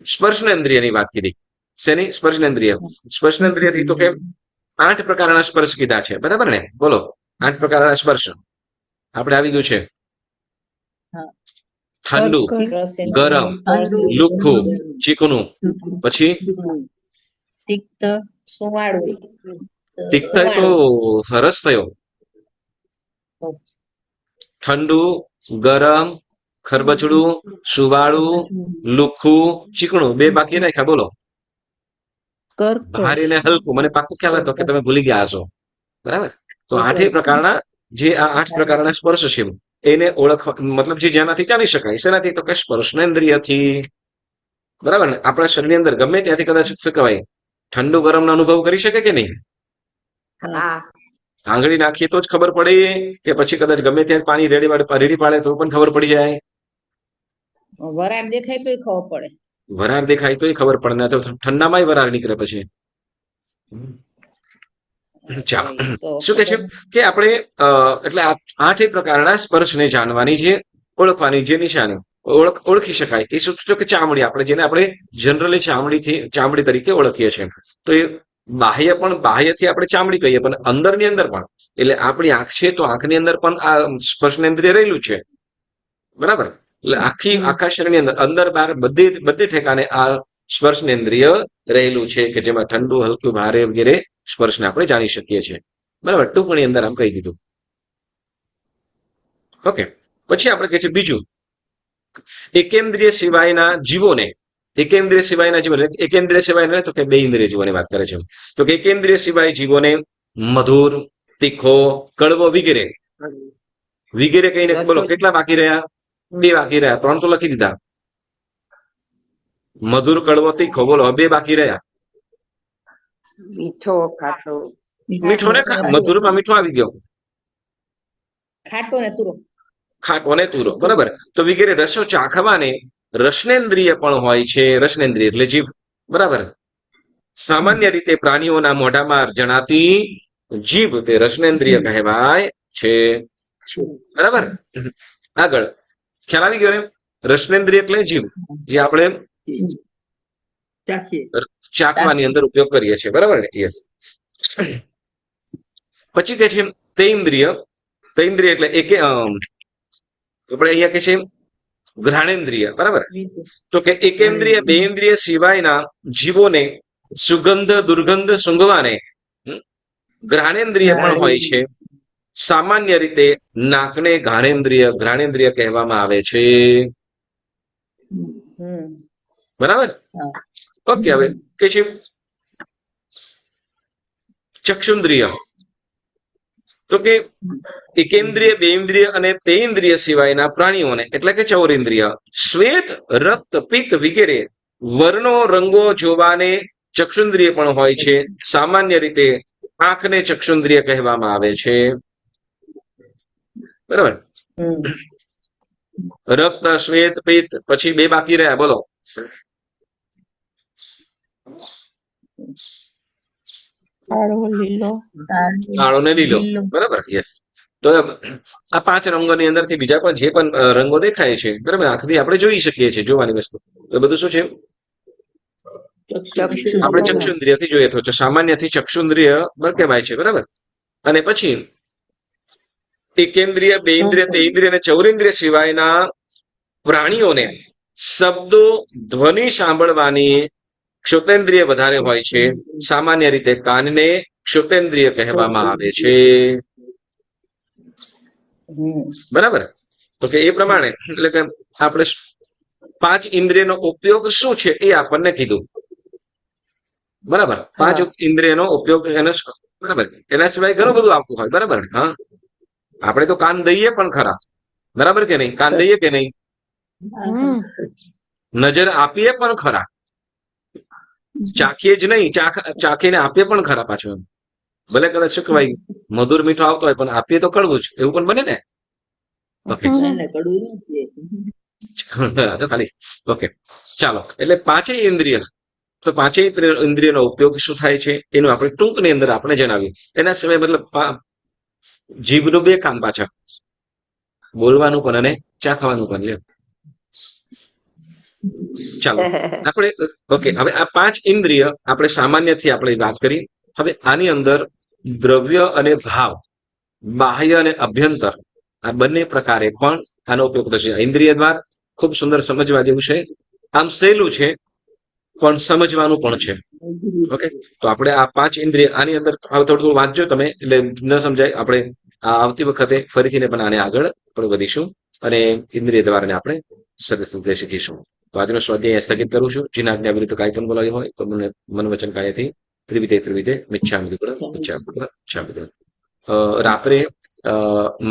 સ્પર્શનેન્દ્રિયની વાત કીધી. શેની? સ્પર્શનેન્દ્રિય. સ્પર્શનેન્દ્રિયથી તો કે 8 પ્રકારના સ્પર્શ કીધા છે, બરાબર ને. બોલો, 8 પ્રકારના સ્પર્શ આપણે આવી ગયું છે. ઠંડુ, ગરમ, લુખ્ખું, ચીકણું, પછી તિક્ત, સુવાળું, તિક્ત તો સરસ થયો. ઠંડુ, ગરમ, ખરબચડું, સુવાળું, લુખ્ખું, ચીકણું, 2 બાકી નાખ્યા. બોલો, ભારી ને હલકું. મને પાક્કું ખ્યાલ હતો કે તમે ભૂલી ગયા હશો, બરાબર. તો 8 પ્રકારના જે આ 8 પ્રકારના સ્પર્શ છે એને ઓળખવા મતલબ જે જેનાથી જાણી શકાય. શેનાથી? તો કે સ્પર્શનેન્દ્રિયથી, બરાબર ને. આપણા શરીરની અંદર ગમે ત્યાંથી કદાચ શું કહેવાય ઠંડુ ગરમનો અનુભવ કરી શકે કે નહીં? હા. આંગળી નાખીએ તો જ ખબર પડે કે પછી કદાચ ગમે ત્યારે પાણી રેડી પાડે તો પણ ખબર પડી જાય? વરાળ દેખાય તો ખબર પડે. વરાળ દેખાય તોય ખબર પડે, ને તો ઠંડામાંય વરાળ નીકળે પછી. ચાલો, તો શું કે છે કે આપણે એટલે આ 8 પ્રકારના સ્પર્શને જાણવાની છે, ઓળખવાની જે નિશાની ઓળખી શકાય એ શું કે ચામડી, આપણે જેને આપણે જનરલી ચામડી તરીકે ઓળખીએ છીએ. તો એ બાહ્યથી આપણે ચામડી કહીએ, પણ અંદરની અંદર પણ, એટલે આપણી આંખ છે તો આંખની અંદર પણ આ સ્પર્શનેન્દ્રિય રહેલું છે, બરાબર? એટલે આખા શરીરની અંદર બહાર બધી ઠેકાને આ સ્પર્શનેન્દ્રિય રહેલું છે કે જેમાં ઠંડુ, હલકું, ભારે વગેરે સ્પર્શને આપણે જાણી શકીએ છીએ, બરાબર? ટૂંકણી અંદર આમ કહી દીધું. ઓકે, પછી આપણે કહે છે બીજું, એકેન્દ્રિય સિવાયના જીવોને, એકેન્દ્રિય સિવાય તો કે 2 ઇન્દ્રિય જીવોની વાત કરે છે. તો કે એકેન્દ્રિય સિવાય જીવોને મધુર, તીખો, કડવો વગેરે કહીને બોલો કેટલા બાકી રહ્યા? 2 બાકી રહ્યા. 3 તો લખી દીધા. મધુર, કડવો, તીખો, બોલો 2 બાકી રહ્યા. મીઠો, ખાટો. મીઠો ને મધુરમાં મીઠો આવી ગયો, ખાટો ને તુરો. ખાટો ને તુરો, બરાબર? તો વગેરે રસો ચાખવાને રસનેન્દ્રિય પણ હોય છે. રસનેન્દ્રિય એટલે જીભ, બરાબર? સામાન્ય રીતે પ્રાણીઓના મોઢામાં જણાતી જીભ તે રસનેન્દ્રિય કહેવાય છે, બરાબર? આગળ ખ્યાલ આવી ગયો ને? રસનેન્દ્રિય એટલે જીભ, જે આપણે ચાખવાની અંદર ઉપયોગ કરીએ છીએ, બરાબર ને? યસ. પછી કે છે તૈન્દ્રિય એટલે આપણે અહીંયા કે છે ઘ્રાણેન્દ્રિય, બરાબર? તો કે એકેન્દ્રિય 2 ઇન્દ્રિય સિવાયના જીવોને સુગંધ, દુર્ગંધ સૂંઘવાને ઘ્રાણેન્દ્રિય પણ હોય છે. સામાન્ય રીતે નાકને ઘ્રાણેન્દ્રિય કહેવામાં આવે છે, બરાબર? ઓકે, હવે કે છે ચક્ષુન્દ્રિય. તો કે એકેન્દ્રિય, 2 ઇન્દ્રિય અને તૈન્દ્રિય સિવાયના પ્રાણીઓને એટલે કે ચૌરેન્દ્રિય શ્વેત, રક્ત, પિત્ત વગેરે વર્ણો, રંગો જોવાને ચક્ષુન્દ્રિય પણ હોય છે. સામાન્ય રીતે આંખને ચક્ષુન્દ્રિય કહેવામાં આવે છે, બરાબર? રક્ત, શ્વેત, પિત્ત, પછી 2 બાકી રહ્યા, બોલો. કાળો ને લીલો, બરાબર? યસ. તો આ 5 રંગોની અંદરથી બીજા પણ જે પણ રંગો દેખાય છે, બરાબર, આંખથી આપણે જોઈ શકીએ છીએ, જોવાની વસ્તુ. તો બધું શું છે? આપણે ચક્ષુન્દ્રિયથી જોઈએ તો સામાન્યથી ચક્ષુન્દ્રિય કહેવાય છે, બરાબર? અને પછી એકેન્દ્રિય, 2 ઇન્દ્રિય, તૈન્દ્રિય અને ચૌરેન્દ્રિય સિવાયના પ્રાણીઓને શબ્દો, ધ્વનિ સાંભળવાની ક્ષોતેન્દ્રિય વધારે હોય છે. સામાન્ય રીતે કાનને ક્ષોતેન્દ્રિય કહેવામાં આવે છે, બરાબર? તો કે એ પ્રમાણે એટલે કે આપણે 5 ઇન્દ્રિયનો ઉપયોગ શું છે એ આપણને કીધું, બરાબર? 5 ઇન્દ્રિયનો ઉપયોગ બરાબર, એના સિવાય ઘણું બધું આવતું હોય, બરાબર? હા, આપણે તો કાન દઈએ પણ ખરા, બરાબર કે નહીં? કાન દઈએ કે નહીં? નજર આપીએ પણ ખરા, ચાખીએ જ નહીં, ચાખીને આપીએ પણ ખરા પાછું. ભલે કદાચ શું કહેવાય મધુર મીઠો આવતો હોય પણ આપીએ તો કડવું જ, એવું પણ બને ને? ઓકે, ખાલી ઓકે, ચાલો. એટલે 5 ઇન્દ્રિય, તો 5 ઇન્દ્રિયનો ઉપયોગ શું થાય છે એનું આપણે ટૂંકની અંદર આપણે જણાવ્યું. એના સિવાય મતલબ જીભનું 2 કામ પાછા, બોલવાનું પણ અને ચાખવાનું પણ. લ્યો, ચાલો આપણે ઓકે, હવે આ 5 ઇન્દ્રિય આપણે સામાન્યથી આપણે વાત કરી. હવે આની અંદર દ્રવ્ય અને ભાવ, બાહ્ય અને અભ્યંતર, આ બંને પ્રકારે પણ આનો ઉપયોગ થશે. ઇન્દ્રિય દ્વાર ખૂબ સુંદર સમજવા જેવું છે, આમ સહેલું છે પણ સમજવાનું પણ છે. ઓકે, તો આપણે આ 5 ઇન્દ્રિય આની અંદર થોડું વાંચજો તમે, એટલે ન સમજાય. આપણે આવતી વખતે ફરીથી પણ આને આગળ આપણે વધીશું અને ઇન્દ્રિય દ્વારને આપણે સરસ રીતે શીખીશું. તો આજનો સ્વાધ્યાય સ્થગિત કરું છું. જેના આજ્ઞા વિરુદ્ધ કાંઈ પણ બોલાયું હોય તો મને મન વચન કાયાથી ત્રિવિધે મિચ્છામિ દુક્કડમ. રાત્રે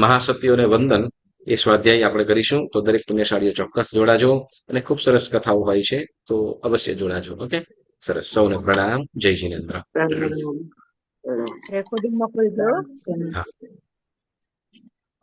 મહાસત્યોને વંદન એ સ્વાધ્યાય આપણે કરીશું. તો દરેક પુણ્યશાળીઓ ચોક્કસ જોડાજો, અને ખૂબ સરસ કથાઓ હોય છે, તો અવશ્ય જોડાજો. ઓકે, સરસ. સૌને પ્રણામ. જય જિનેન્દ્ર. પ્રણામ. રેકોર્ડિંગ મોકલજો. હા